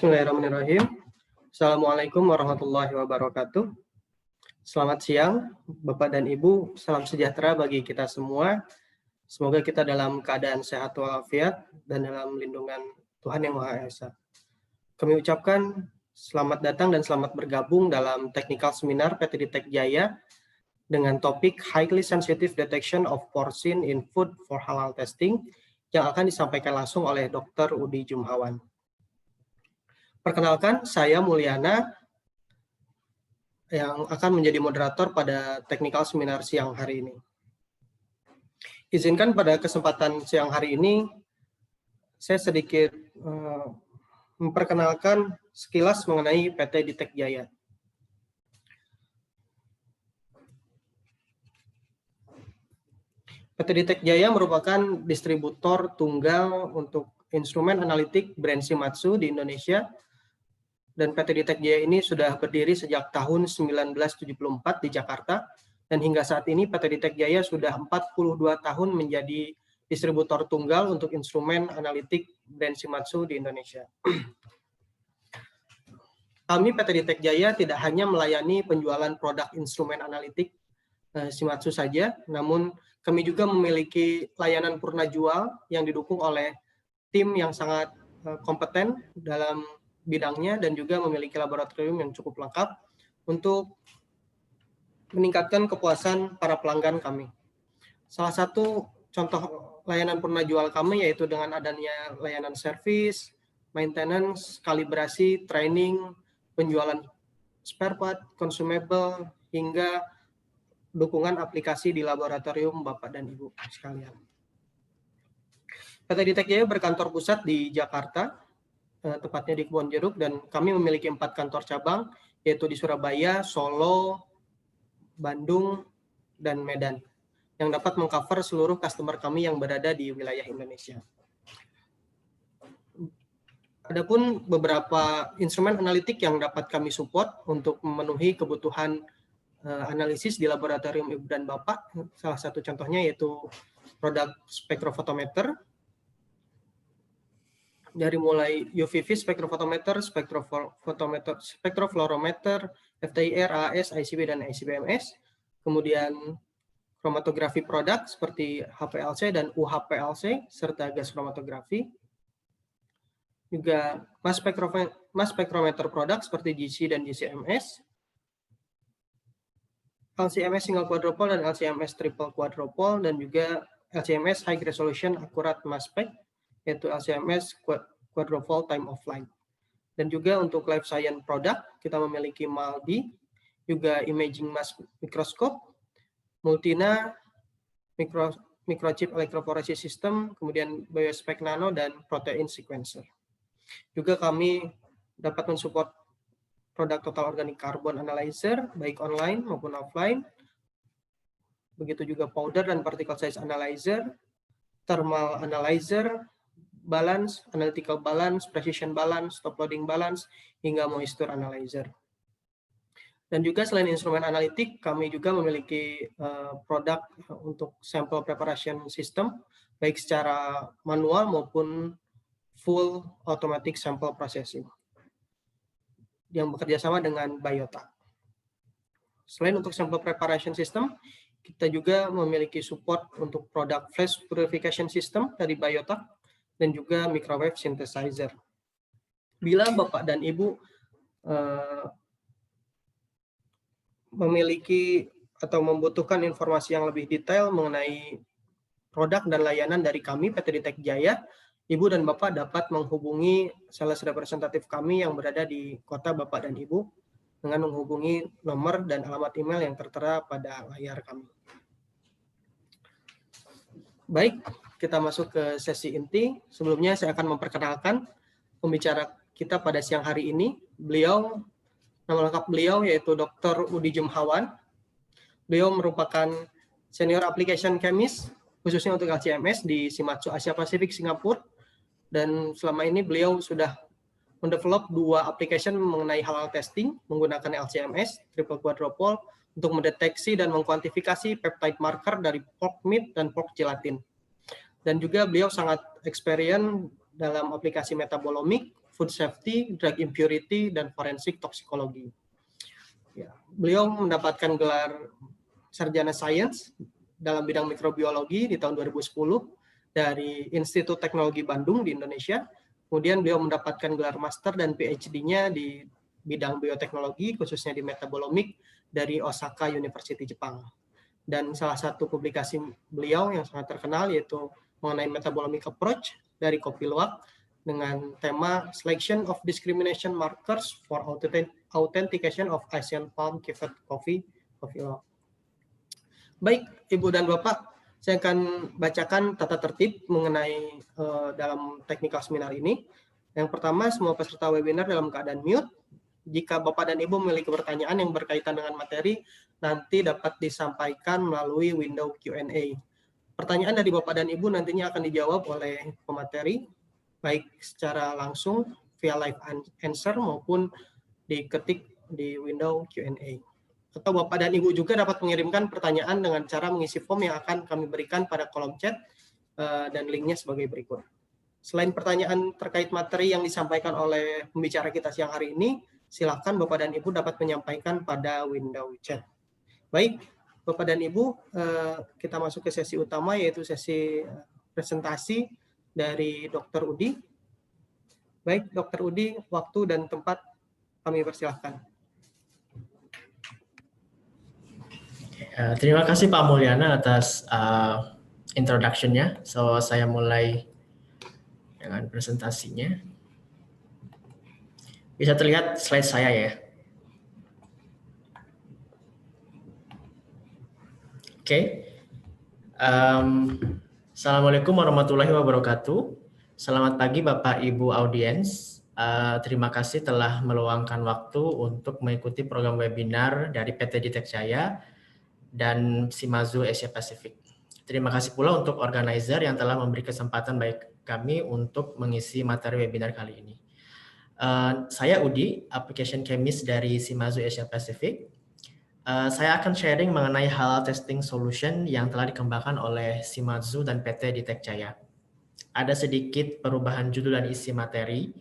Bismillahirrahmanirrahim. Assalamualaikum warahmatullahi wabarakatuh. Selamat siang, Bapak dan Ibu. Salam sejahtera bagi kita semua. Semoga kita dalam keadaan sehat walafiat dan dalam lindungan Tuhan Yang Maha Esa. Kami ucapkan selamat datang dan selamat bergabung dalam Technical Seminar PT Ditek Jaya dengan topik Highly Sensitive Detection of Porcine in Food for Halal Testing yang akan disampaikan langsung oleh Dr. Udi Jumhawan. Perkenalkan, saya Mulyana yang akan menjadi moderator pada Technical Seminar siang hari ini. Izinkan pada kesempatan siang hari ini, saya sedikit memperkenalkan sekilas mengenai PT Ditek Jaya. PT Ditek Jaya merupakan distributor tunggal untuk instrumen analitik brand Shimadzu di Indonesia. Dan PT Ditek Jaya ini sudah berdiri sejak tahun 1974 di Jakarta, dan hingga saat ini PT Ditek Jaya sudah 42 tahun menjadi distributor tunggal untuk instrumen analitik brand Shimadzu di Indonesia. Kami PT Ditek Jaya tidak hanya melayani penjualan produk instrumen analitik Shimadzu saja, namun kami juga memiliki layanan purna jual yang didukung oleh tim yang sangat kompeten dalam bidangnya dan juga memiliki laboratorium yang cukup lengkap untuk meningkatkan kepuasan para pelanggan kami. Salah satu contoh layanan purna jual kami yaitu dengan adanya layanan servis, maintenance, kalibrasi, training, penjualan spare part, consumable, hingga dukungan aplikasi di laboratorium Bapak dan Ibu sekalian. PT Ditek Jaya berkantor pusat di Jakarta, tepatnya di Kebon Jeruk, dan kami memiliki 4 kantor cabang, yaitu di Surabaya, Solo, Bandung, dan Medan, yang dapat mengcover seluruh customer kami yang berada di wilayah Indonesia. Adapun beberapa instrumen analitik yang dapat kami support untuk memenuhi kebutuhan analisis di laboratorium Ibu dan Bapak, salah satu contohnya yaitu produk spektrofotometer, dari mulai UVV spektrofotometer, spektrofluorometer, FTIR, AS, ICB, dan ICBMS. Kemudian kromatografi produk seperti HPLC dan UHPLC, serta gas kromatografi. Juga mass spektrometer produk seperti GC dan GCMS. LCMS single quadrupole dan LCMS triple quadrupole, dan juga LCMS high resolution accurate mass spec, yaitu LCMS quadrupole time of flight. Dan juga untuk life science product, kita memiliki MALDI, juga imaging mass microscope, Multina, microchip electrophoresis system, kemudian biospec nano, dan protein sequencer. Juga kami dapat mensupport produk total organic carbon analyzer, baik online maupun offline. Begitu juga powder dan particle size analyzer, thermal analyzer, balance, analytical balance, precision balance, top loading balance, hingga moisture analyzer. Dan juga selain instrumen analitik, kami juga memiliki produk untuk sample preparation system, baik secara manual maupun full automatic sample processing, yang bekerja sama dengan Biota. Selain untuk sample preparation system, kita juga memiliki support untuk produk flash purification system dari Biota, dan juga microwave synthesizer. Bila Bapak dan Ibu memiliki atau membutuhkan informasi yang lebih detail mengenai produk dan layanan dari kami, PT Ditek Jaya, Ibu dan Bapak dapat menghubungi sales representatif kami yang berada di kota Bapak dan Ibu dengan menghubungi nomor dan alamat email yang tertera pada layar kami. Baik, kita masuk ke sesi inti. Sebelumnya saya akan memperkenalkan pembicara kita pada siang hari ini. Nama lengkap beliau yaitu Dr. Udi Jumhawan. Beliau merupakan Senior Application Chemist, khususnya untuk LCMS di Shimadzu Asia Pasifik Singapura. Dan selama ini beliau sudah mendevelop 2 application mengenai halal testing menggunakan LCMS, triple quadrupole, untuk mendeteksi dan mengkuantifikasi peptide marker dari pork meat dan pork gelatin. Dan juga beliau sangat experience dalam aplikasi metabolomic, food safety, drug impurity, dan forensik toksikologi. Ya, beliau mendapatkan gelar sarjana sains dalam bidang mikrobiologi di tahun 2010 dari Institut Teknologi Bandung di Indonesia. Kemudian beliau mendapatkan gelar master dan PhD-nya di bidang bioteknologi, khususnya di metabolomic dari Osaka University, Jepang. Dan salah satu publikasi beliau yang sangat terkenal yaitu mengenai metabolomic approach dari kopi luwak dengan tema Selection of Discrimination Markers for Authentication of Asian Palm Civet Coffee luwak. Baik, Ibu dan Bapak, saya akan bacakan tata tertib mengenai dalam technical seminar ini. Yang pertama, semua peserta webinar dalam keadaan mute. Jika Bapak dan Ibu memiliki pertanyaan yang berkaitan dengan materi, nanti dapat disampaikan melalui window Q&A. Pertanyaan dari Bapak dan Ibu nantinya akan dijawab oleh pemateri, baik secara langsung via live answer maupun diketik di window Q&A. Atau Bapak dan Ibu juga dapat mengirimkan pertanyaan dengan cara mengisi form yang akan kami berikan pada kolom chat dan linknya sebagai berikut. Selain pertanyaan terkait materi yang disampaikan oleh pembicara kita siang hari ini, silakan Bapak dan Ibu dapat menyampaikan pada window chat. Baik, Bapak dan Ibu, kita masuk ke sesi utama yaitu sesi presentasi dari Dr. Udi. Baik, Dr. Udi, waktu dan tempat kami persilahkan. Terima kasih Pak Mulyana atas introduction-nya. So, saya mulai dengan presentasinya. Bisa terlihat slide saya ya. Oke. Assalamualaikum warahmatullahi wabarakatuh. Selamat pagi Bapak Ibu audiens. Terima kasih telah meluangkan waktu untuk mengikuti program webinar dari PT Ditek Jaya dan Shimazu Asia Pacific. Terima kasih pula untuk organizer yang telah memberi kesempatan baik kami untuk mengisi materi webinar kali ini. Saya Udi, Application Chemist dari Shimazu Asia Pacific. Saya akan sharing mengenai halal testing solution yang telah dikembangkan oleh Shimazu dan PT Ditek Jaya. Ada sedikit perubahan judul dan isi materi.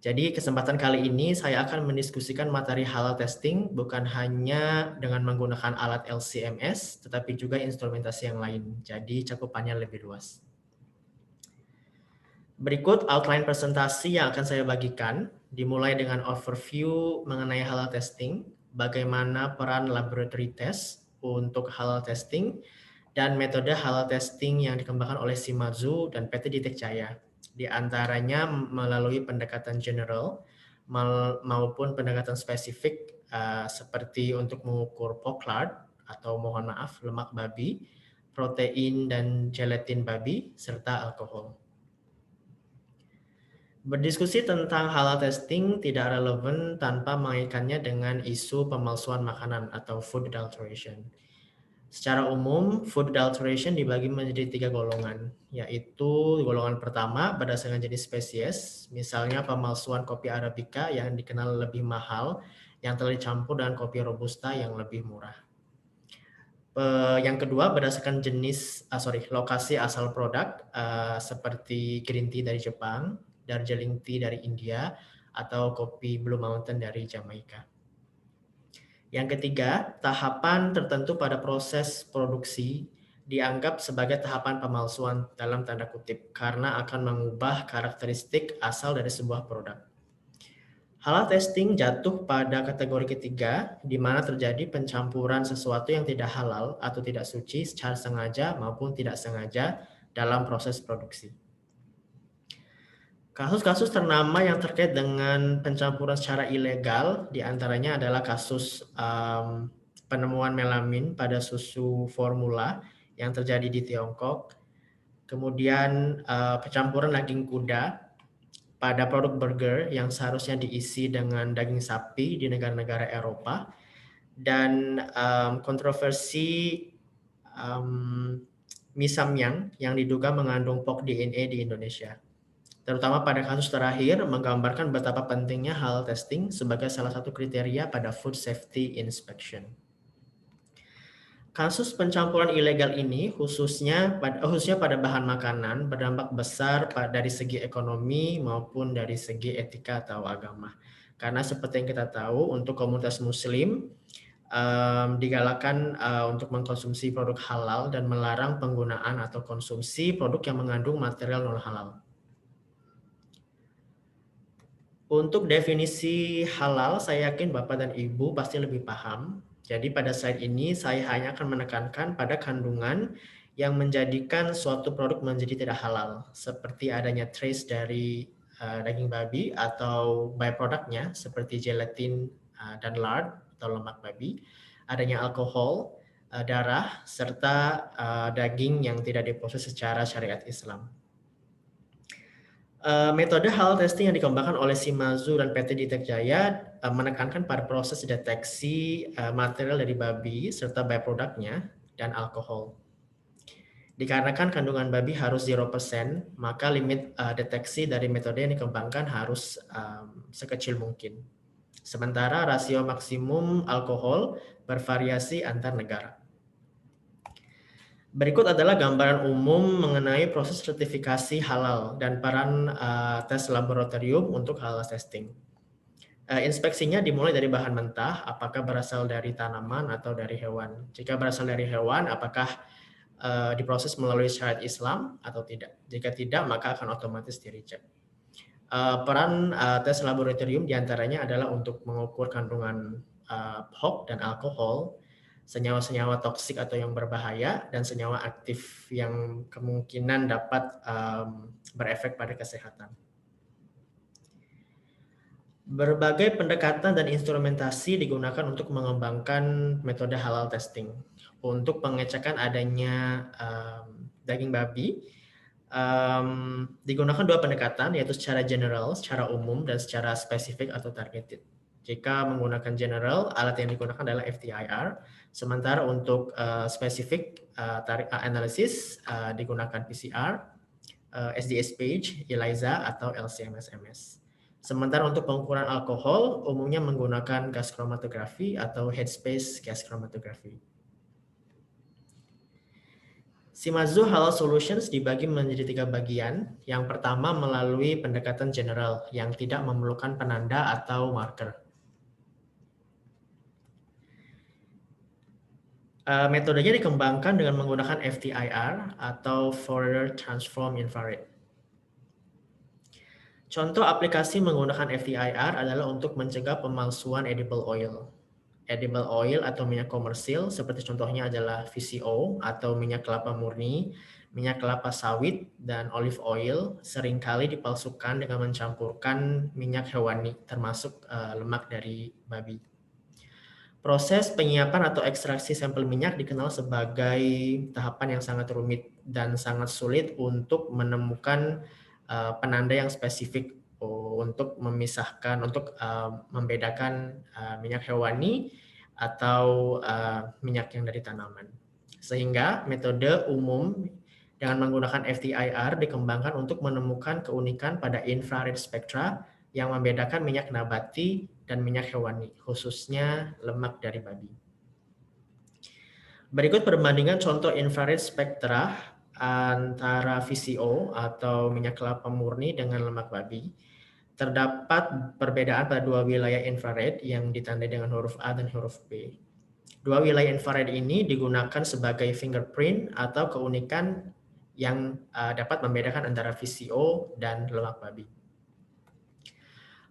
Jadi kesempatan kali ini saya akan mendiskusikan materi halal testing bukan hanya dengan menggunakan alat LC-MS, tetapi juga instrumentasi yang lain. Jadi cakupannya lebih luas. Berikut outline presentasi yang akan saya bagikan, dimulai dengan overview mengenai halal testing, bagaimana peran laboratory test untuk halal testing, dan metode halal testing yang dikembangkan oleh Shimazu dan PT Ditek Jaya. Di antaranya melalui pendekatan general maupun pendekatan spesifik seperti untuk mengukur POC-lard atau mohon maaf lemak babi, protein dan gelatin babi, serta alkohol. Berdiskusi tentang halal testing tidak relevan tanpa mengaitkannya dengan isu pemalsuan makanan atau food adulteration. Secara umum, food adulteration dibagi menjadi 3 golongan, yaitu golongan pertama berdasarkan jenis spesies, misalnya pemalsuan kopi Arabica yang dikenal lebih mahal, yang telah dicampur dengan kopi Robusta yang lebih murah. Yang kedua berdasarkan lokasi asal produk, seperti green tea dari Jepang, Darjeeling tea dari India, atau kopi Blue Mountain dari Jamaika. Yang ketiga, tahapan tertentu pada proses produksi dianggap sebagai tahapan pemalsuan dalam tanda kutip karena akan mengubah karakteristik asal dari sebuah produk. Halal testing jatuh pada kategori ketiga di mana terjadi pencampuran sesuatu yang tidak halal atau tidak suci secara sengaja maupun tidak sengaja dalam proses produksi. Kasus-kasus ternama yang terkait dengan pencampuran secara ilegal diantaranya adalah kasus penemuan melamin pada susu formula yang terjadi di Tiongkok, kemudian pencampuran daging kuda pada produk burger yang seharusnya diisi dengan daging sapi di negara-negara Eropa, dan kontroversi mie samyang yang diduga mengandung POC DNA di Indonesia. Terutama pada kasus terakhir menggambarkan betapa pentingnya halal testing sebagai salah satu kriteria pada food safety inspection. Kasus pencampuran ilegal ini khususnya pada bahan makanan berdampak besar dari segi ekonomi maupun dari segi etika atau agama. Karena seperti yang kita tahu, untuk komunitas Muslim digalakkan untuk mengkonsumsi produk halal dan melarang penggunaan atau konsumsi produk yang mengandung material non halal. Untuk definisi halal, saya yakin Bapak dan Ibu pasti lebih paham. Jadi pada slide ini saya hanya akan menekankan pada kandungan yang menjadikan suatu produk menjadi tidak halal, seperti adanya trace dari daging babi atau byproductnya seperti gelatin dan lard atau lemak babi, adanya alkohol, darah, serta daging yang tidak diproses secara syariat Islam. Metode halal testing yang dikembangkan oleh Shimazu dan PT Ditek Jaya menekankan pada proses deteksi material dari babi serta byproductnya dan alkohol. Dikarenakan kandungan babi harus 0%, maka limit deteksi dari metode yang dikembangkan harus sekecil mungkin. Sementara rasio maksimum alkohol bervariasi antar negara. Berikut adalah gambaran umum mengenai proses sertifikasi halal dan peran tes laboratorium untuk halal testing. Inspeksinya dimulai dari bahan mentah, apakah berasal dari tanaman atau dari hewan. Jika berasal dari hewan, apakah diproses melalui syariat Islam atau tidak. Jika tidak, maka akan otomatis di-reject. Peran tes laboratorium diantaranya adalah untuk mengukur kandungan POC dan alkohol, senyawa-senyawa toksik atau yang berbahaya, dan senyawa aktif yang kemungkinan dapat berefek pada kesehatan. Berbagai pendekatan dan instrumentasi digunakan untuk mengembangkan metode halal testing. Untuk pengecekan adanya daging babi, digunakan dua pendekatan, yaitu secara general, secara umum, dan secara spesifik atau targeted. Jika menggunakan general, alat yang digunakan adalah FTIR. Sementara untuk spesifik analisis digunakan PCR, SDS page, ELISA, atau LC-MS. Sementara untuk pengukuran alkohol, umumnya menggunakan gas kromatografi atau headspace gas chromatography. Shimazu Halal Solutions dibagi menjadi 3 bagian. Yang pertama melalui pendekatan general yang tidak memerlukan penanda atau marker. Metodenya dikembangkan dengan menggunakan FTIR atau Fourier Transform Infrared. Contoh aplikasi menggunakan FTIR adalah untuk mencegah pemalsuan edible oil. Edible oil atau minyak komersil seperti contohnya adalah VCO atau minyak kelapa murni, minyak kelapa sawit, dan olive oil seringkali dipalsukan dengan mencampurkan minyak hewani termasuk lemak dari babi. Proses penyiapan atau ekstraksi sampel minyak dikenal sebagai tahapan yang sangat rumit dan sangat sulit untuk menemukan penanda yang spesifik untuk memisahkan, untuk membedakan minyak hewani atau minyak yang dari tanaman. Sehingga metode umum dengan menggunakan FTIR dikembangkan untuk menemukan keunikan pada infrared spektra yang membedakan minyak nabati dan minyak hewani, khususnya lemak dari babi. Berikut perbandingan contoh infrared spektra antara VCO atau minyak kelapa murni dengan lemak babi. Terdapat perbedaan pada 2 wilayah infrared yang ditandai dengan huruf A dan huruf B. 2 wilayah infrared ini digunakan sebagai fingerprint atau keunikan yang dapat membedakan antara VCO dan lemak babi.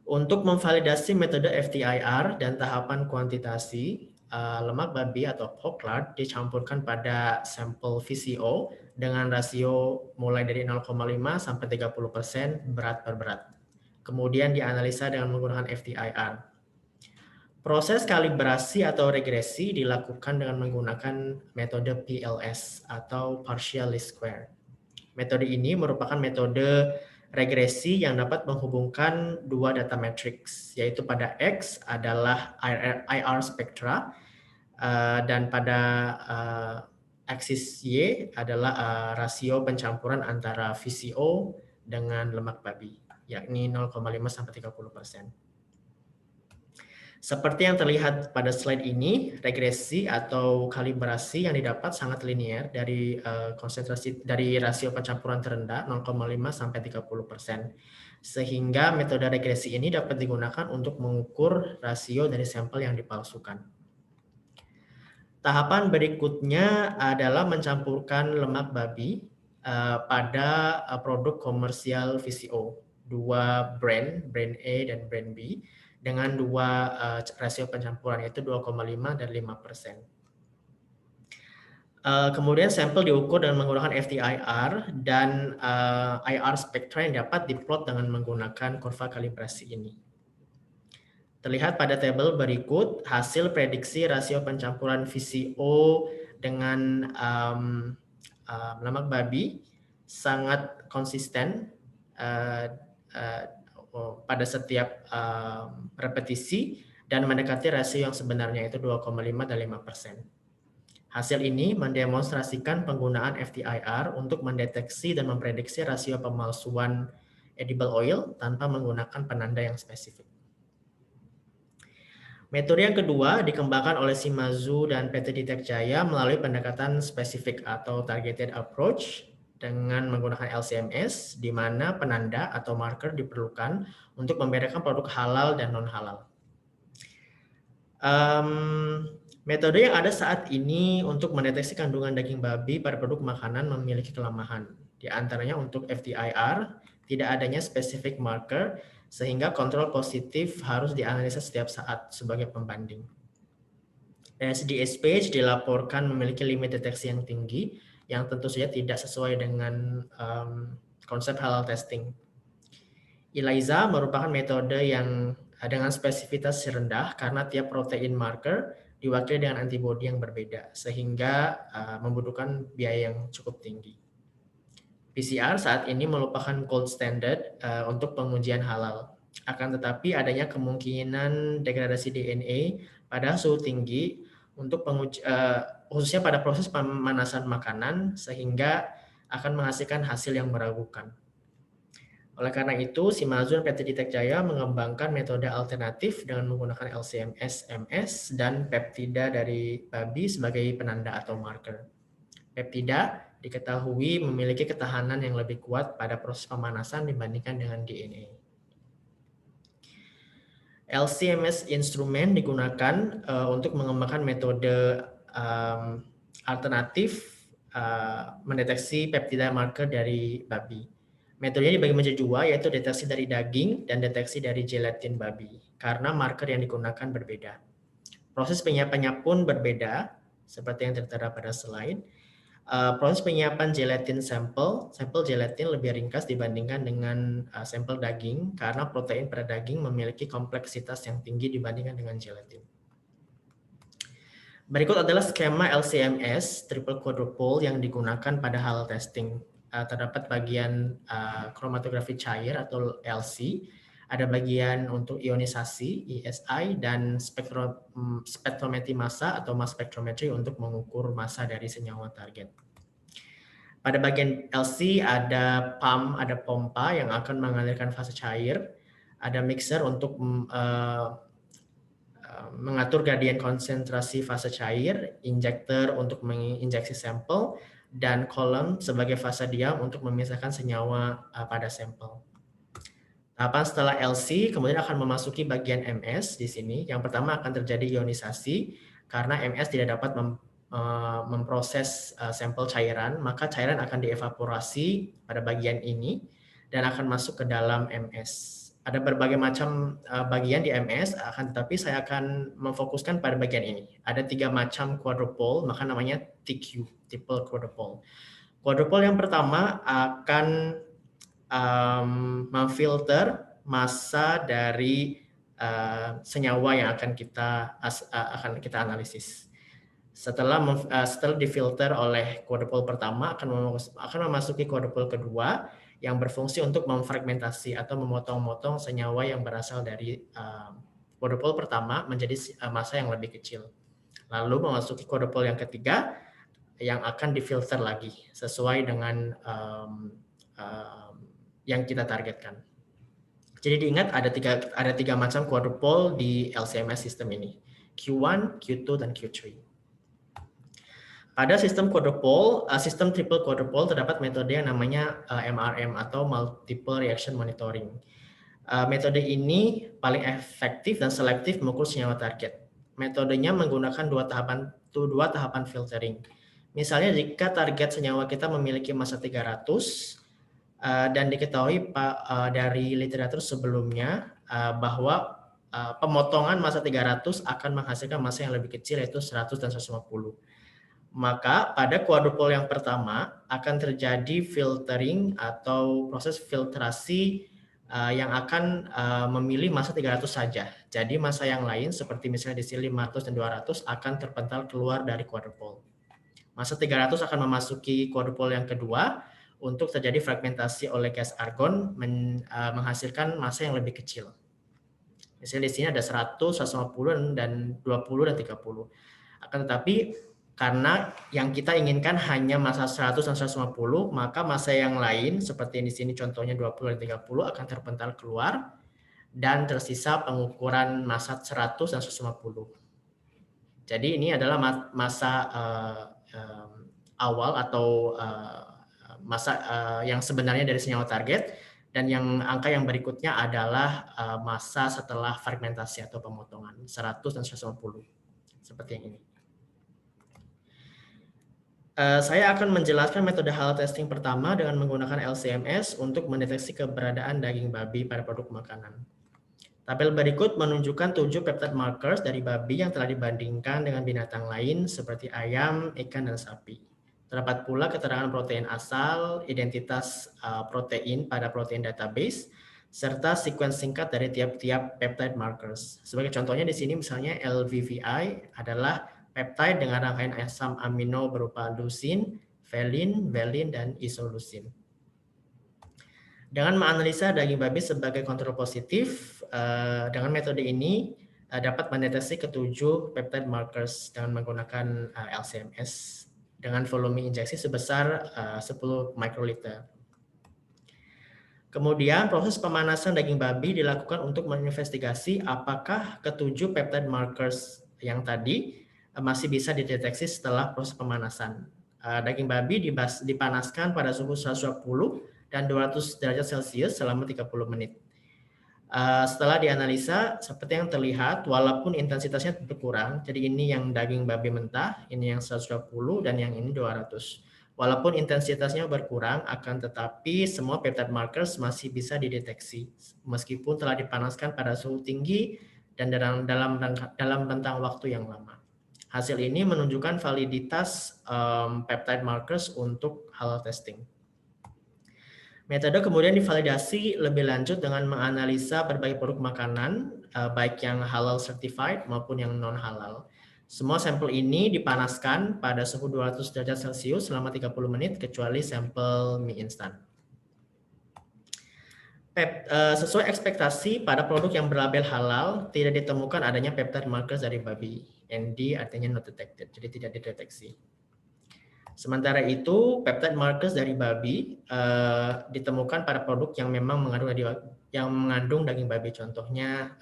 Untuk memvalidasi metode FTIR dan tahapan kuantitasi, lemak babi atau pork lard dicampurkan pada sampel VCO dengan rasio mulai dari 0,5 sampai 30% berat per berat. Kemudian dianalisa dengan menggunakan FTIR. Proses kalibrasi atau regresi dilakukan dengan menggunakan metode PLS atau partial least square. Metode ini merupakan metode regresi yang dapat menghubungkan 2 data matrix, yaitu pada X adalah IR spektra dan pada aksis Y adalah rasio pencampuran antara VCO dengan lemak babi, yakni 0,5 sampai 30%. Seperti yang terlihat pada slide ini, regresi atau kalibrasi yang didapat sangat linear dari konsentrasi dari rasio pencampuran terendah 0,5 sampai 30%. Sehingga metode regresi ini dapat digunakan untuk mengukur rasio dari sampel yang dipalsukan. Tahapan berikutnya adalah mencampurkan lemak babi pada produk komersial VCO, dua brand A dan brand B, dengan dua rasio pencampuran yaitu 2,5 dan 5%. Kemudian sampel diukur dengan menggunakan FTIR dan IR spektra yang dapat diplot dengan menggunakan kurva kalibrasi ini. Terlihat pada tabel berikut hasil prediksi rasio pencampuran VCO dengan lemak babi sangat konsisten pada setiap repetisi dan mendekati rasio yang sebenarnya itu 2,5 dan 5%. Hasil ini mendemonstrasikan penggunaan FTIR untuk mendeteksi dan memprediksi rasio pemalsuan edible oil tanpa menggunakan penanda yang spesifik. Metode yang kedua dikembangkan oleh Shimazu dan PT Ditec Jaya melalui pendekatan spesifik atau targeted approach dengan menggunakan LC-MS, di mana penanda atau marker diperlukan untuk membedakan produk halal dan non-halal. Metode yang ada saat ini untuk mendeteksi kandungan daging babi pada produk makanan memiliki kelemahan. Di antaranya untuk FTIR, tidak adanya specific marker, sehingga kontrol positif harus dianalisa setiap saat sebagai pembanding. SDSPH dilaporkan memiliki limit deteksi yang tinggi, yang tentu saja tidak sesuai dengan konsep halal testing. ELISA merupakan metode yang dengan spesifitas rendah karena tiap protein marker diwakili dengan antibodi yang berbeda, sehingga membutuhkan biaya yang cukup tinggi. PCR saat ini merupakan gold standard untuk pengujian halal. Akan tetapi adanya kemungkinan degradasi DNA pada suhu tinggi untuk khususnya pada proses pemanasan makanan, sehingga akan menghasilkan hasil yang meragukan. Oleh karena itu, Shimazu dan PT Ditec Jaya mengembangkan metode alternatif dengan menggunakan LC-MS, MS, dan peptida dari babi sebagai penanda atau marker. Peptida diketahui memiliki ketahanan yang lebih kuat pada proses pemanasan dibandingkan dengan DNA. LC-MS instrumen digunakan untuk mengembangkan metode alternatif mendeteksi peptida marker dari babi. Metodenya dibagi menjadi dua, yaitu deteksi dari daging dan deteksi dari gelatin babi, karena marker yang digunakan berbeda. Proses penyiapannya pun berbeda, seperti yang tertera pada slide. Proses penyiapan gelatin sampel gelatin lebih ringkas dibandingkan dengan sampel daging, karena protein pada daging memiliki kompleksitas yang tinggi dibandingkan dengan gelatin. Berikut adalah skema LC-MS triple quadruple yang digunakan pada halal testing. Terdapat bagian kromatografi cair atau LC, ada bagian untuk ionisasi ESI, dan spektrometri massa atau mass spectrometry untuk mengukur massa dari senyawa target. Pada bagian LC ada pump, ada pompa yang akan mengalirkan fase cair, ada mixer untuk mengatur gradien konsentrasi fase cair, injektor untuk menginjeksi sampel, dan kolom sebagai fase diam untuk memisahkan senyawa pada sampel. Tahapan setelah LC kemudian akan memasuki bagian MS di sini. Yang pertama akan terjadi ionisasi karena MS tidak dapat memproses sampel cairan, maka cairan akan dievaporasi pada bagian ini dan akan masuk ke dalam MS. Ada berbagai macam bagian di MS, akan tetapi saya akan memfokuskan pada bagian ini. Ada 3 macam quadrupole, maka namanya TQ, triple quadrupole. Quadrupole yang pertama akan memfilter massa dari senyawa yang akan kita analisis. Setelah difilter oleh quadrupole pertama, akan memasuki quadrupole kedua yang berfungsi untuk memfragmentasi atau memotong-motong senyawa yang berasal dari quadrupole pertama menjadi massa yang lebih kecil. Lalu memasuki quadrupole yang ketiga yang akan difilter lagi sesuai dengan yang kita targetkan. Jadi diingat ada tiga macam quadrupole di LC-MS sistem ini, Q1, Q2, dan Q3. Pada sistem quadrupole, sistem triple quadrupole terdapat metode yang namanya MRM atau Multiple Reaction Monitoring. Metode ini paling efektif dan selektif mengukur senyawa target. Metodenya menggunakan dua tahapan filtering. Misalnya jika target senyawa kita memiliki massa 300 dan diketahui dari literatur sebelumnya bahwa pemotongan massa 300 akan menghasilkan massa yang lebih kecil yaitu 100 dan 150. Maka pada quadrupole yang pertama akan terjadi filtering atau proses filtrasi yang akan memilih massa 300 saja. Jadi massa yang lain seperti misalnya di sini 500 dan 200 akan terpental keluar dari quadrupole. Massa 300 akan memasuki quadrupole yang kedua untuk terjadi fragmentasi oleh gas argon menghasilkan massa yang lebih kecil. Misalnya di sini ada 100, 150 dan 20 dan 30. Akan tetapi karena yang kita inginkan hanya massa 100 dan 150, maka massa yang lain seperti di sini contohnya 20 dan 30 akan terpental keluar dan tersisa pengukuran massa 100 dan 150. Jadi ini adalah massa awal atau massa yang sebenarnya dari senyawa target, dan yang angka yang berikutnya adalah massa setelah fragmentasi atau pemotongan 100 dan 150 seperti yang ini. Saya akan menjelaskan metode halal testing pertama dengan menggunakan LC-MS untuk mendeteksi keberadaan daging babi pada produk makanan. Tabel berikut menunjukkan 7 peptide markers dari babi yang telah dibandingkan dengan binatang lain seperti ayam, ikan, dan sapi. Terdapat pula keterangan protein asal, identitas protein pada protein database, serta sequence singkat dari tiap-tiap peptide markers. Sebagai contohnya di sini misalnya LVVI adalah peptide dengan rangkaian asam amino berupa leucine, valine, dan isoleucine. Dengan menganalisa daging babi sebagai kontrol positif, dengan metode ini dapat mendeteksi ketujuh peptide markers dengan menggunakan LC-MS dengan volume injeksi sebesar 10 mikroliter. Kemudian proses pemanasan daging babi dilakukan untuk menginvestigasi apakah ketujuh peptide markers yang tadi masih bisa dideteksi setelah proses pemanasan. Daging babi dipanaskan pada suhu 120 dan 200 derajat Celcius selama 30 menit. Setelah dianalisa, seperti yang terlihat, walaupun intensitasnya berkurang, jadi ini yang daging babi mentah, ini yang 120 dan yang ini 200. Walaupun intensitasnya berkurang, akan tetapi semua peptide markers masih bisa dideteksi meskipun telah dipanaskan pada suhu tinggi dan dalam rentang waktu yang lama. Hasil ini menunjukkan validitas peptide markers untuk halal testing. Metode kemudian divalidasi lebih lanjut dengan menganalisa berbagai produk makanan, baik yang halal certified maupun yang non-halal. Semua sampel ini dipanaskan pada suhu 200 derajat Celcius selama 30 menit, kecuali sampel mie instan. Sesuai ekspektasi, pada produk yang berlabel halal, tidak ditemukan adanya peptide markers dari babi. ND artinya not detected, jadi tidak dideteksi. Sementara itu, peptide markers dari babi ditemukan pada produk yang memang mengandung daging babi, contohnya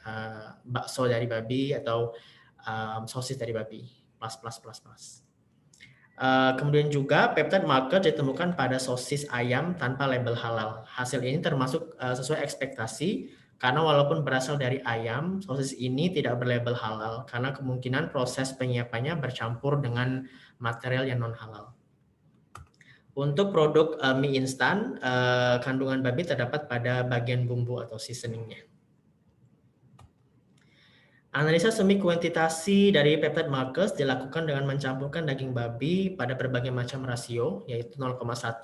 bakso dari babi atau sosis dari babi, plus. Kemudian juga peptide marker ditemukan pada sosis ayam tanpa label halal. Hasil ini termasuk sesuai ekspektasi karena walaupun berasal dari ayam, sosis ini tidak berlabel halal karena kemungkinan proses penyiapannya bercampur dengan material yang non halal. Untuk produk mie instan, kandungan babi terdapat pada bagian bumbu atau seasoningnya. Analisa semi kuantitasi dari peptide markers dilakukan dengan mencampurkan daging babi pada berbagai macam rasio, yaitu 0,1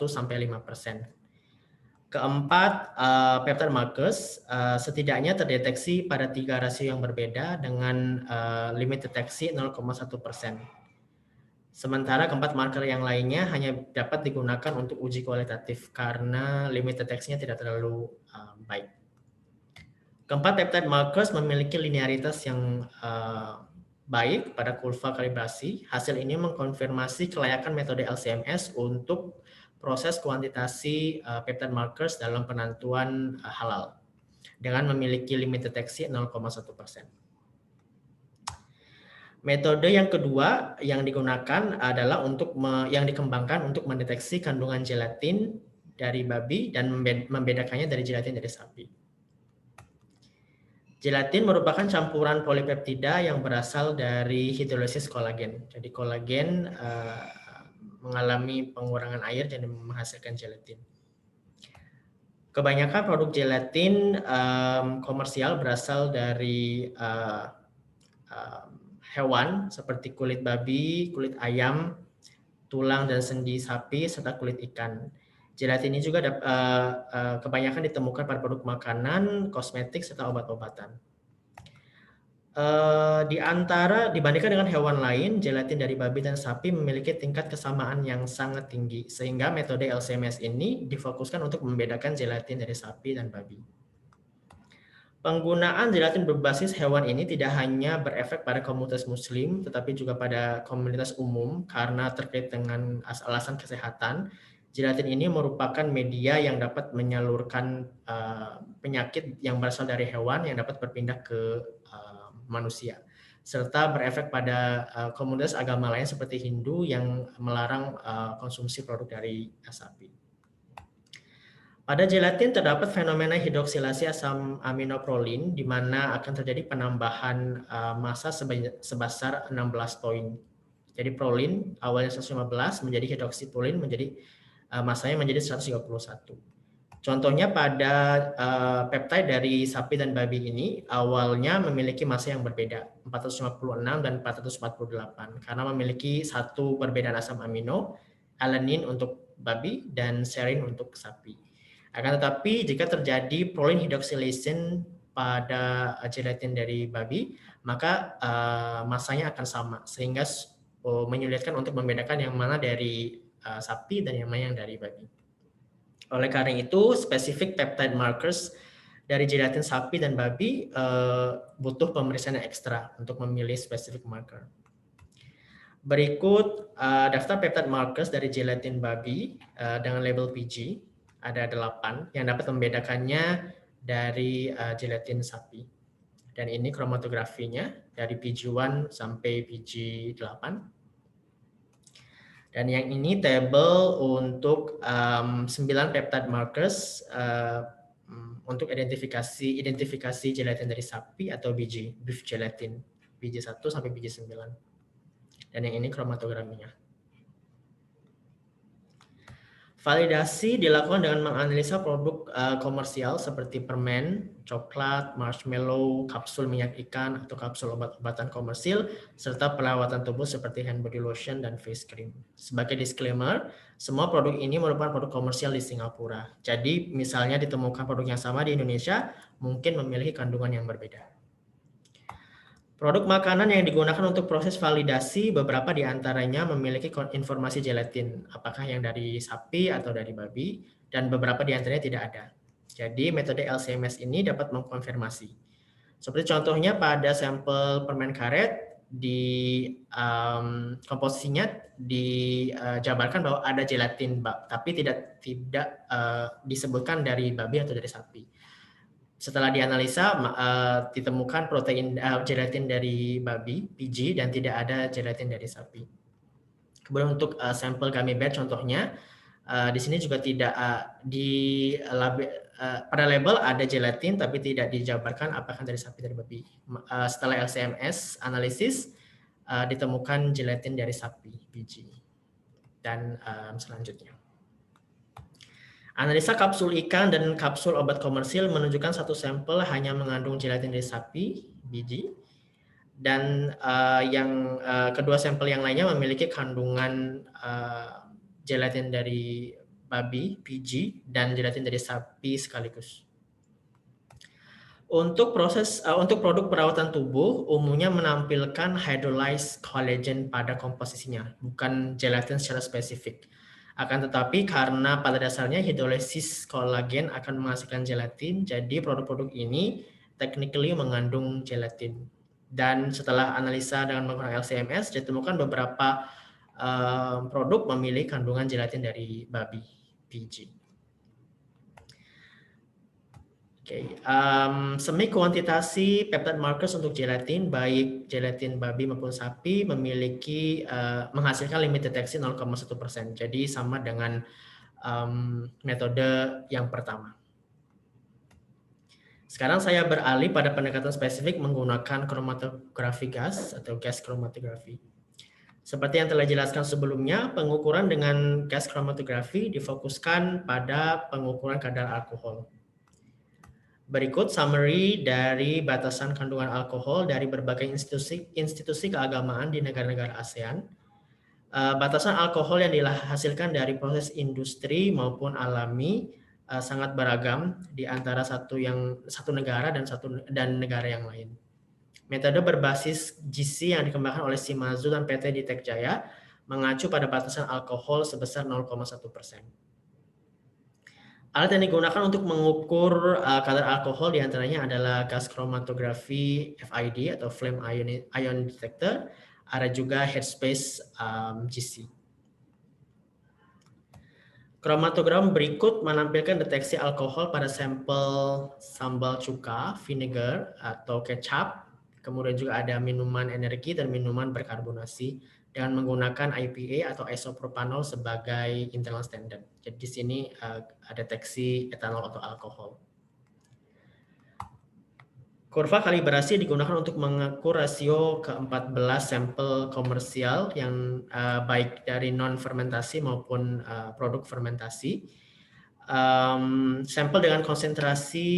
sampai 5%. Keempat, peptide markers setidaknya terdeteksi pada 3 rasio yang berbeda dengan limit deteksi 0,1%. Sementara keempat marker yang lainnya hanya dapat digunakan untuk uji kualitatif karena limit deteksinya tidak terlalu baik. Keempat peptide markers memiliki linearitas yang baik pada kurva kalibrasi. Hasil ini mengkonfirmasi kelayakan metode LC-MS untuk proses kuantitasi peptide markers dalam penentuan halal. dengan memiliki limit deteksi 0,1%. Metode yang kedua yang digunakan adalah yang dikembangkan untuk mendeteksi kandungan gelatin dari babi dan membedakannya dari gelatin dari sapi. Gelatin merupakan campuran polipeptida yang berasal dari hidrolisis kolagen. Jadi kolagen mengalami pengurangan air dan menghasilkan gelatin. Kebanyakan produk gelatin komersial berasal dari hewan seperti kulit babi, kulit ayam, tulang dan sendi sapi, serta kulit ikan. Gelatin ini juga kebanyakan ditemukan pada produk makanan, kosmetik, serta obat-obatan. Dibandingkan dengan hewan lain, gelatin dari babi dan sapi memiliki tingkat kesamaan yang sangat tinggi, sehingga metode LC-MS ini difokuskan untuk membedakan gelatin dari sapi dan babi. Penggunaan gelatin berbasis hewan ini tidak hanya berefek pada komunitas muslim, tetapi juga pada komunitas umum karena terkait dengan alasan kesehatan. Gelatin ini merupakan media yang dapat menyalurkan penyakit yang berasal dari hewan yang dapat berpindah ke manusia, serta berefek pada komunitas agama lain seperti Hindu yang melarang konsumsi produk dari sapi. Pada gelatin terdapat fenomena hidroksilasi asam aminoprolin di mana akan terjadi penambahan massa sebesar 16 poin. Jadi prolin awalnya 115 menjadi hidroksiprolin massanya menjadi 131. Contohnya pada peptide dari sapi dan babi ini awalnya memiliki massa yang berbeda 456 dan 448 karena memiliki satu perbedaan asam amino, alanin untuk babi dan serine untuk sapi. Akan tetapi jika terjadi proline hydroxylation pada gelatin dari babi, maka massanya akan sama sehingga menyulitkan untuk membedakan yang mana dari sapi dan yang mana yang dari babi. Oleh karena itu, spesifik peptide markers dari gelatin sapi dan babi butuh pemeriksaan yang ekstra untuk memilih spesifik marker. Berikut daftar peptide markers dari gelatin babi dengan label PG. Ada 8 yang dapat membedakannya dari gelatin sapi. Dan ini kromatografinya dari PG1 sampai PG8. Dan yang ini table untuk 9 peptide markers untuk identifikasi gelatin dari sapi atau beef gelatin, BG1 sampai BG9. Dan yang ini kromatografinya. Validasi dilakukan dengan menganalisa produk komersial seperti permen, coklat, marshmallow, kapsul minyak ikan, atau kapsul obat-obatan komersil, serta perawatan tubuh seperti hand body lotion dan face cream. Sebagai disclaimer, semua produk ini merupakan produk komersial di Singapura. Jadi misalnya ditemukan produk yang sama di Indonesia, mungkin memiliki kandungan yang berbeda. Produk makanan yang digunakan untuk proses validasi beberapa di antaranya memiliki informasi gelatin, apakah yang dari sapi atau dari babi, dan beberapa di antaranya tidak ada. Jadi metode LC-MS ini dapat mengkonfirmasi. Seperti contohnya pada sampel permen karet, di komposisinya dijabarkan bahwa ada gelatin, tapi tidak disebutkan dari babi atau dari sapi. Setelah dianalisa, ditemukan protein gelatin dari babi, PG, dan tidak ada gelatin dari sapi. Kemudian untuk sampel gummy bear contohnya, di sini juga tidak pada label ada gelatin, tapi tidak dijabarkan apakah dari sapi dari babi. Setelah LC-MS analisis, ditemukan gelatin dari sapi, PG. Dan selanjutnya. Analisa kapsul ikan dan kapsul obat komersil menunjukkan satu sampel hanya mengandung gelatin dari sapi, biji, dan yang kedua sampel yang lainnya memiliki kandungan gelatin dari babi, PG, dan gelatin dari sapi sekaligus. Untuk produk perawatan tubuh umumnya menampilkan hydrolyzed collagen pada komposisinya, bukan gelatin secara spesifik. Akan tetapi karena pada dasarnya hidrolisis kolagen akan menghasilkan gelatin, jadi produk-produk ini technically mengandung gelatin. Dan setelah analisa dengan menggunakan LC-MS, ditemukan beberapa produk memiliki kandungan gelatin dari babi, PG. Semi kuantitasi peptide markers untuk gelatin, baik gelatin babi maupun sapi, memiliki menghasilkan limit deteksi 0,1%. Jadi sama dengan metode yang pertama. Sekarang saya beralih pada pendekatan spesifik menggunakan kromatografi gas atau gas kromatografi. Seperti yang telah dijelaskan sebelumnya, pengukuran dengan gas kromatografi difokuskan pada pengukuran kadar alkohol. Berikut summary dari batasan kandungan alkohol dari berbagai institusi keagamaan di negara-negara ASEAN. Batasan alkohol yang dihasilkan dari proses industri maupun alami sangat beragam di antara satu negara dan negara yang lain. Metode berbasis GC yang dikembangkan oleh Shimazu dan PT Ditek Jaya mengacu pada batasan alkohol sebesar 0,1%. Alat yang digunakan untuk mengukur kadar alkohol diantaranya adalah gas kromatografi FID atau Flame Ion Detector, ada juga Headspace GC. Kromatogram berikut menampilkan deteksi alkohol pada sampel sambal cuka, vinegar, atau kecap. Kemudian juga ada minuman energi dan minuman berkarbonasi dengan menggunakan IPA atau isopropanol sebagai internal standard. Jadi di sini deteksi etanol atau alkohol. Kurva kalibrasi digunakan untuk mengukur rasio ke-14 sampel komersial yang baik dari non-fermentasi maupun produk fermentasi. Sampel dengan konsentrasi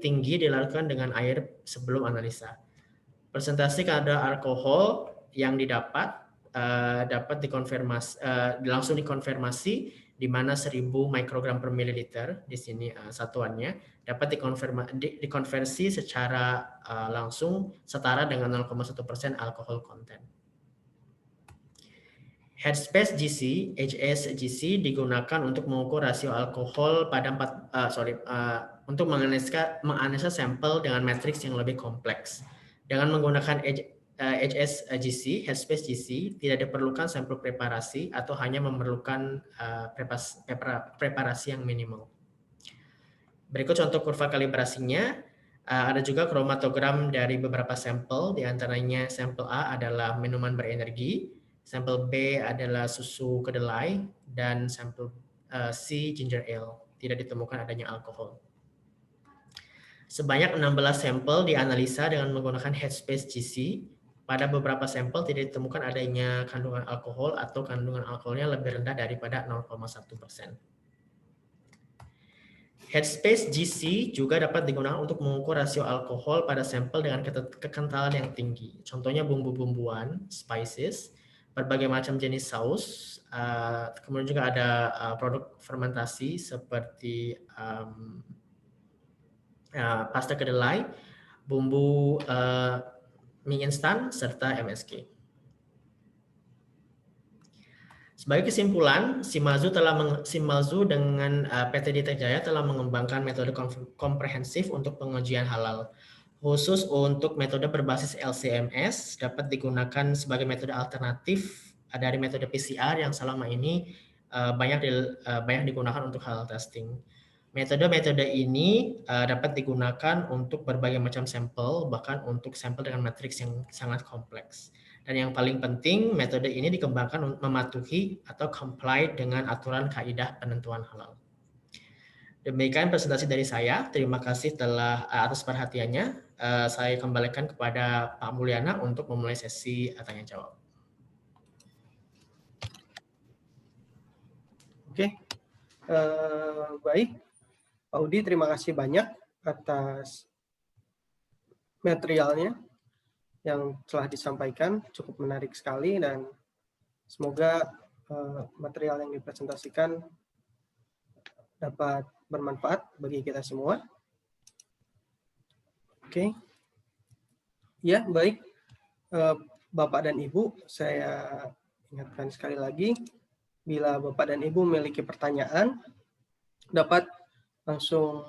tinggi dilakukan dengan air sebelum analisa. Presentasi kadar alkohol yang didapat dapat dikonfirmasi langsung dikonfirmasi di mana 1000 mikrogram per mililiter di sini satuannya dapat dikonversi secara langsung setara dengan 0,1% alkohol konten. Headspace GC, HSGC digunakan untuk mengukur rasio alkohol pada untuk menganalisa sampel dengan matriks yang lebih kompleks. Dengan menggunakan HSGC, Headspace GC, tidak diperlukan sampel preparasi atau hanya memerlukan preparasi yang minimal. Berikut contoh kurva kalibrasinya. Ada juga kromatogram dari beberapa sampel, diantaranya sampel A adalah minuman berenergi, sampel B adalah susu kedelai, dan sampel C ginger ale. Tidak ditemukan adanya alkohol. Sebanyak 16 sampel dianalisa dengan menggunakan Headspace GC. Pada beberapa sampel tidak ditemukan adanya kandungan alkohol atau kandungan alkoholnya lebih rendah daripada 0,1%. Headspace GC juga dapat digunakan untuk mengukur rasio alkohol pada sampel dengan kekentalan yang tinggi. Contohnya bumbu-bumbuan, spices, berbagai macam jenis saus, kemudian juga ada produk fermentasi seperti pasta kedelai, bumbu mie instan, serta MSG. Sebagai kesimpulan, Shimazu dengan PT Ditek Jaya telah mengembangkan metode komprehensif untuk pengujian halal. Khusus untuk metode berbasis LC-MS dapat digunakan sebagai metode alternatif dari metode PCR yang selama ini banyak digunakan untuk halal testing. Metode-metode ini dapat digunakan untuk berbagai macam sampel, bahkan untuk sampel dengan matriks yang sangat kompleks. Dan yang paling penting, metode ini dikembangkan mematuhi atau comply dengan aturan kaidah penentuan halal. Demikian presentasi dari saya. Terima kasih atas perhatiannya. Saya kembalikan kepada Pak Mulyana untuk memulai sesi tanya jawab. Oke, baik. Pak Udi, terima kasih banyak atas materialnya yang telah disampaikan, cukup menarik sekali, dan semoga material yang dipresentasikan dapat bermanfaat bagi kita semua. Oke. Ya, baik. Bapak dan Ibu, saya ingatkan sekali lagi, bila Bapak dan Ibu memiliki pertanyaan, dapat langsung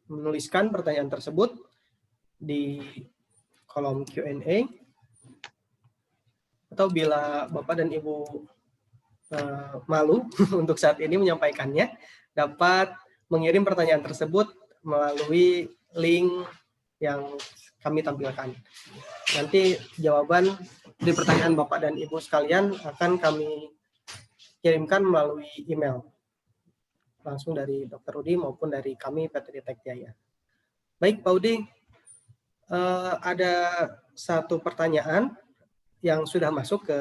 menuliskan pertanyaan tersebut di kolom Q&A, atau bila Bapak dan Ibu malu untuk saat ini menyampaikannya, dapat mengirim pertanyaan tersebut melalui link yang kami tampilkan. Nanti jawaban di pertanyaan Bapak dan Ibu sekalian akan kami kirimkan melalui email langsung dari Dr. Udi maupun dari kami PT Detek Jaya. Baik Pak Udi, ada satu pertanyaan yang sudah masuk ke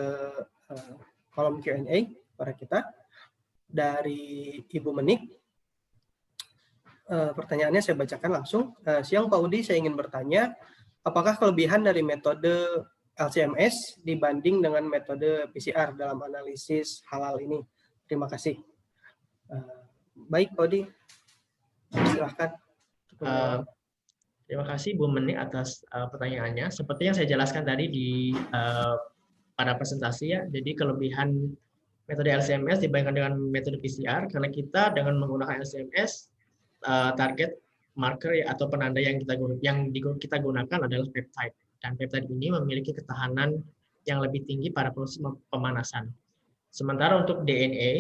kolom Q&A pada kita dari Ibu Menik. Pertanyaannya saya bacakan langsung. Siang Pak Udi, saya ingin bertanya, apakah kelebihan dari metode LC-MS dibanding dengan metode PCR dalam analisis halal ini? Terima kasih. Baik Pak Udi, silahkan. Terima kasih Bu Menik atas pertanyaannya. Seperti yang saya jelaskan tadi pada presentasi ya, jadi kelebihan metode LC-MS dibandingkan dengan metode PCR, karena kita dengan menggunakan LC-MS, target marker atau penanda yang kita gunakan adalah peptide, dan peptide ini memiliki ketahanan yang lebih tinggi pada proses pemanasan. Sementara untuk DNA,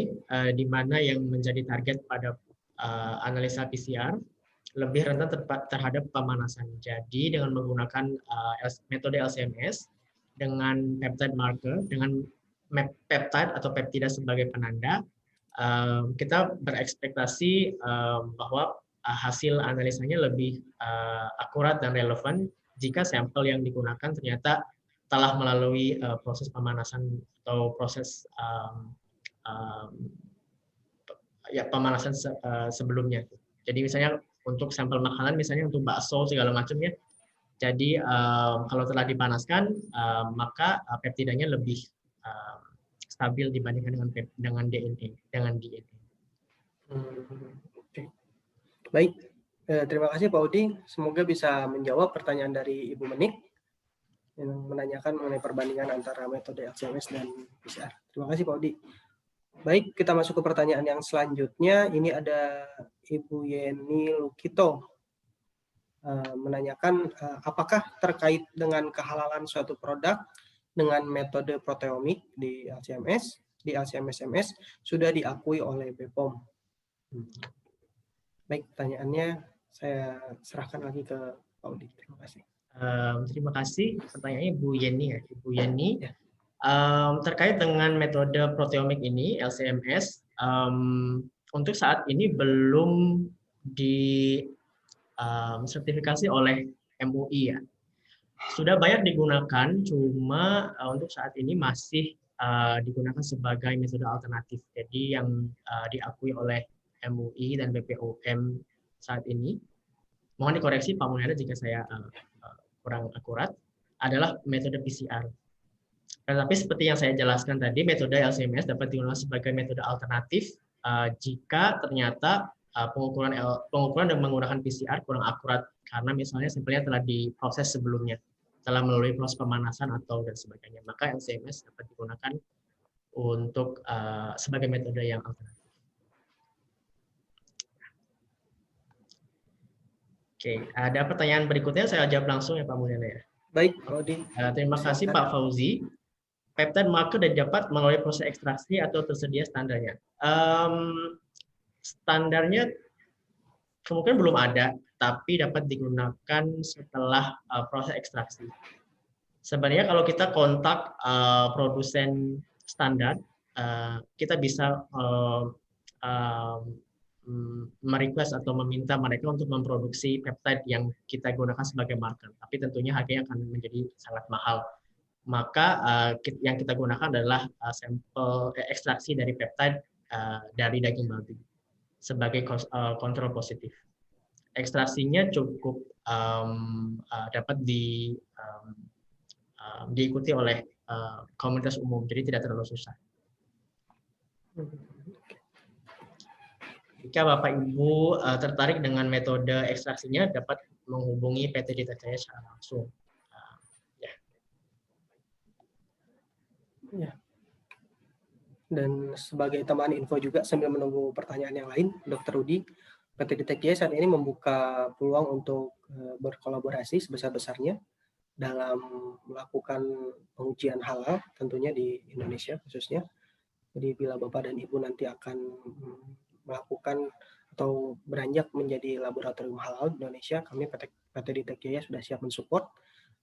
di mana yang menjadi target pada analisa PCR, lebih rentan terhadap pemanasan. Jadi dengan menggunakan metode LC-MS dengan peptide marker, dengan peptide atau peptida sebagai penanda, kita berekspektasi bahwa hasil analisanya lebih akurat dan relevan jika sampel yang digunakan ternyata telah melalui proses pemanasan atau proses pemanasan sebelumnya. Jadi misalnya untuk sampel makanan, misalnya untuk bakso segala macam ya. Jadi kalau telah dipanaskan, maka peptidanya lebih stabil dibandingkan dengan DNA. Baik, terima kasih Pak Udi. Semoga bisa menjawab pertanyaan dari Ibu Menik yang menanyakan mengenai perbandingan antara metode LC-MS dan PCR. Terima kasih Pak Udi. Baik, kita masuk ke pertanyaan yang selanjutnya. Ini ada Ibu Yeni Lukito menanyakan apakah terkait dengan kehalalan suatu produk dengan metode proteomik di LC-MS sudah diakui oleh BPOM. Baik, pertanyaannya saya serahkan lagi ke Pak Udi. Terima kasih. Terima kasih. Pertanyaannya Bu Yeni ya, Ibu Yeni. Ya. Terkait dengan metode proteomik ini, LC-MS, untuk saat ini belum sertifikasi oleh MUI ya. Sudah banyak digunakan, cuma untuk saat ini masih digunakan sebagai metode alternatif. Jadi yang diakui oleh MUI dan BPOM saat ini, mohon dikoreksi Pak Munada jika saya kurang akurat, adalah metode PCR. Tetapi seperti yang saya jelaskan tadi, metode LC-MS dapat digunakan sebagai metode alternatif jika ternyata pengukuran dan menggunakan PCR kurang akurat karena misalnya sampelnya telah diproses sebelumnya, telah melalui proses pemanasan atau dan sebagainya. Maka LC-MS dapat digunakan untuk sebagai metode yang alternatif. Oke, ada pertanyaan berikutnya saya jawab langsung ya Pak Mulyana ya. Baik, Pak Udi. Terima kasih Pak Fauzi. Peptide marker dapat melalui proses ekstraksi atau tersedia standarnya. Standarnya kemungkinan belum ada, tapi dapat digunakan setelah proses ekstraksi. Sebenarnya kalau kita kontak produsen standar, kita bisa merequest atau meminta mereka untuk memproduksi peptide yang kita gunakan sebagai marker. Tapi tentunya harganya akan menjadi sangat mahal. Maka yang kita gunakan adalah sampel ekstraksi dari peptide dari daging babi sebagai kontrol positif. Ekstraksinya cukup dapat diikuti oleh komunitas umum, jadi tidak terlalu susah. Jika Bapak Ibu tertarik dengan metode ekstraksinya, dapat menghubungi PT Detek Jaya secara langsung. Ya. Dan sebagai tambahan info juga sambil menunggu pertanyaan yang lain, Dr. Udi, PT Detek Jaya saat ini membuka peluang untuk berkolaborasi sebesar-besarnya dalam melakukan pengujian halal tentunya di Indonesia khususnya. Jadi bila Bapak dan Ibu nanti akan melakukan atau beranjak menjadi laboratorium halal di Indonesia, kami PT Ditek Jaya sudah siap mensupport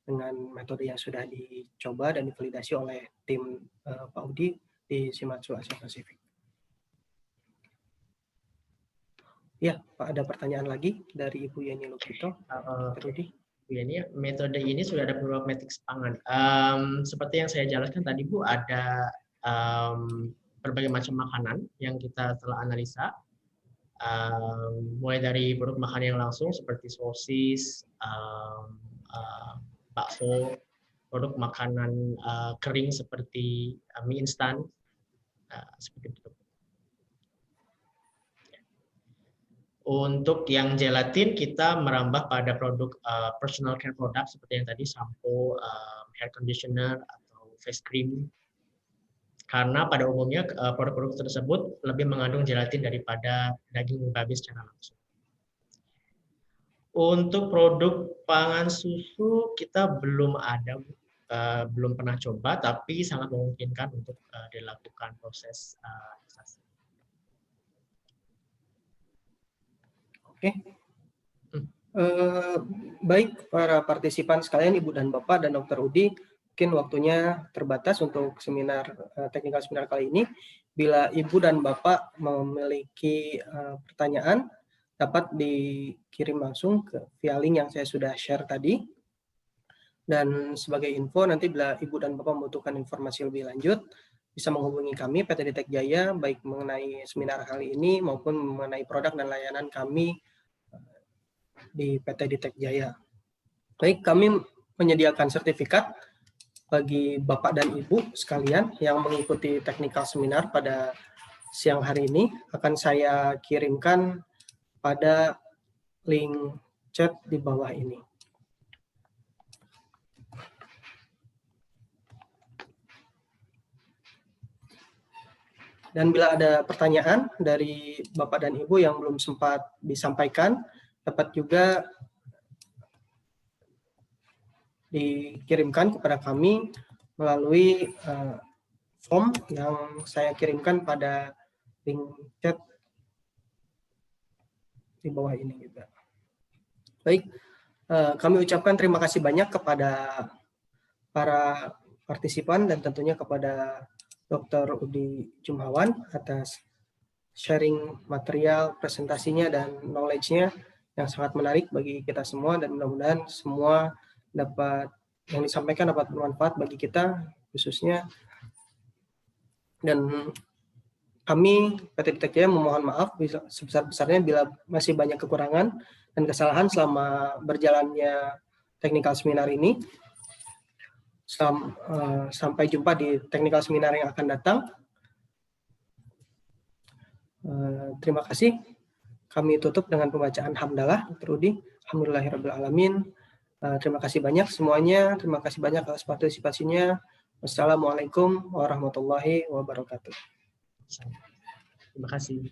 dengan metode yang sudah dicoba dan divalidasi oleh tim Pak Udi di Shimadzu Asia Pasifik. Ya, Pak, ada pertanyaan lagi dari Ibu Yeni Lukito, Dr. Udi. Ini metode ini sudah ada beberapa metrik pangan. Seperti yang saya jelaskan tadi, Bu, ada berbagai macam makanan yang kita telah analisa, mulai dari produk makanan yang langsung seperti sosis, bakso, produk makanan kering seperti mie instan, seperti itu. Untuk yang gelatin, kita merambah pada produk personal care product seperti yang tadi, sampo, hair conditioner, atau face cream. Karena pada umumnya produk-produk tersebut lebih mengandung gelatin daripada daging babi secara langsung. Untuk produk pangan susu, kita belum ada, belum pernah coba, tapi sangat memungkinkan untuk dilakukan proses ekstraksi. Oke, baik para partisipan sekalian, Ibu dan Bapak dan Dr. Udi, mungkin waktunya terbatas untuk seminar teknikal seminar kali ini. Bila Ibu dan Bapak memiliki pertanyaan, dapat dikirim langsung via link yang saya sudah share tadi. Dan sebagai info, nanti bila Ibu dan Bapak membutuhkan informasi lebih lanjut, bisa menghubungi kami PT Ditek Jaya, baik mengenai seminar kali ini maupun mengenai produk dan layanan kami di PT Ditek Jaya. Baik, kami menyediakan sertifikat bagi Bapak dan Ibu sekalian yang mengikuti teknikal seminar pada siang hari ini. Akan saya kirimkan pada link chat di bawah ini. Dan bila ada pertanyaan dari Bapak dan Ibu yang belum sempat disampaikan, dapat juga dikirimkan kepada kami melalui form yang saya kirimkan pada link chat di bawah ini juga. Baik, kami ucapkan terima kasih banyak kepada para partisipan dan tentunya kepada Dr. Udi Jumhawan atas sharing material presentasinya dan knowledge-nya yang sangat menarik bagi kita semua, dan mudah-mudahan semua dapat yang disampaikan dapat bermanfaat bagi kita khususnya. Dan kami PT Ditek Jaya memohon maaf sebesar-besarnya bila masih banyak kekurangan dan kesalahan selama berjalannya teknikal seminar ini. Sampai jumpa di teknikal seminar yang akan datang. Terima kasih. Kami tutup dengan pembacaan hamdalah, Dr. Udi. Alhamdulillahirrahmanirrahim. Terima kasih banyak semuanya. Terima kasih banyak atas partisipasinya. Wassalamualaikum warahmatullahi wabarakatuh. Terima kasih.